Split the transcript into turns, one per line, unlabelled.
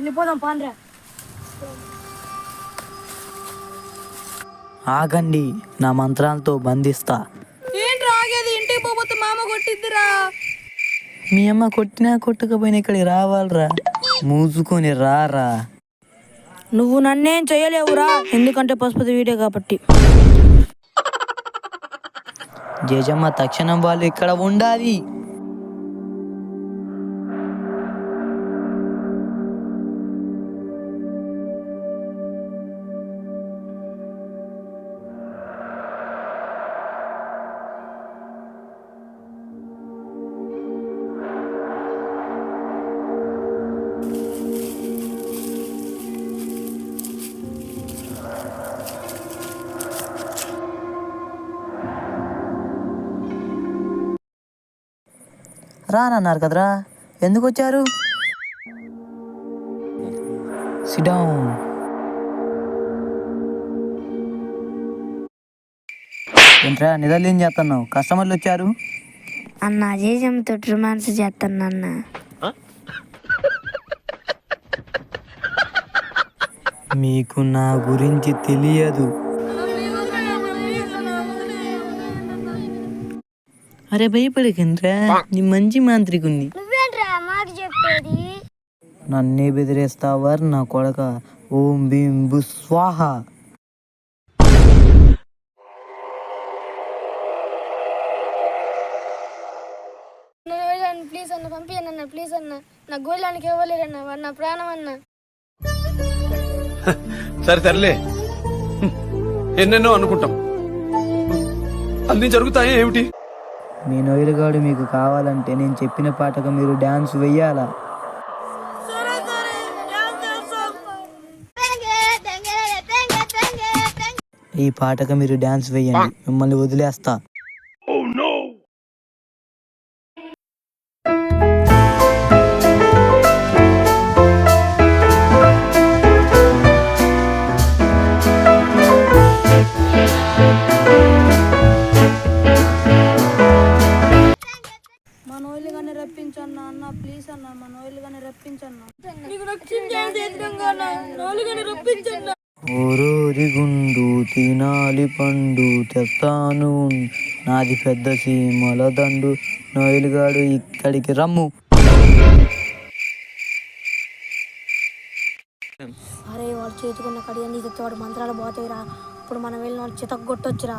వెళ్ళిపోదాం పాండ్రా.
ఆగండి, నా మంత్రాలతో బంధిస్తా.
ఏంటి ఆగేది? ఇంటికి పోతే మామ కొట్టిద్దిరా.
మీ అమ్మ కొట్టినా కొట్టకపోయినా ఇక్కడికి రావాలరా. మూసుకొని రారా.
నువ్వు నన్నేం చేయలేవురా, ఎందుకంటే పశుపతి వీడియో కాబట్టి.
జేజమ్మ తక్షణం వాళ్ళు ఇక్కడ ఉండాలి. రానన్నారు కదరా, ఎందుకు వచ్చారు? SIT down. ఏంట్రా నిద్రలేం చేస్తున్నావు? కస్టమర్లు వచ్చారు.
అన్న జేజమ్మతో రొమాన్స్ చేస్తాను అన్న.
మీకు నా గురించి తెలియదు. అరే భయపడకండ్రా, నీ మంచి మాంత్రికుణ్ణి. నన్నే బెదిరేస్తావర్ నా కొడక. ఓం భీం బు స్వాహ.
ప్లీజ్ అన్న పంపించన్న, ప్లీజ్ అన్న. నా గోళానికి ఇవ్వలేరన్న, వాడు నా ప్రాణం అన్న.
సరే తరలే, ఎన్నెన్నో అనుకుంటాం, అన్ని జరుగుతాయా ఏమిటి?
మీ నోయిలుగాడు మీకు కావాలంటే నేను చెప్పిన పాటకు మీరు డాన్స్ వెయ్యాలా? ఈ పాటకు మీరు డాన్స్ వెయ్యండి, మిమ్మల్ని వదిలేస్తా.
రప్పించన్నా అన్న, ప్లీజ్ అన్న, మన ఓయిలుగానే రప్పించన్నా.
ఓరోరి గుండు తినాలి పండు తెస్తాను, నాది పెద్ద సీమల దండు. నోయిలుగాడు ఇక్కడికి రమ్ము.
అరే వాడు చేతుకున్న కడియ నీకు వాడు మంత్రాలు పోతాయిరా. ఇప్పుడు మనం వెళ్ళిన వాడు చితక్ కొట్టొచ్చురా.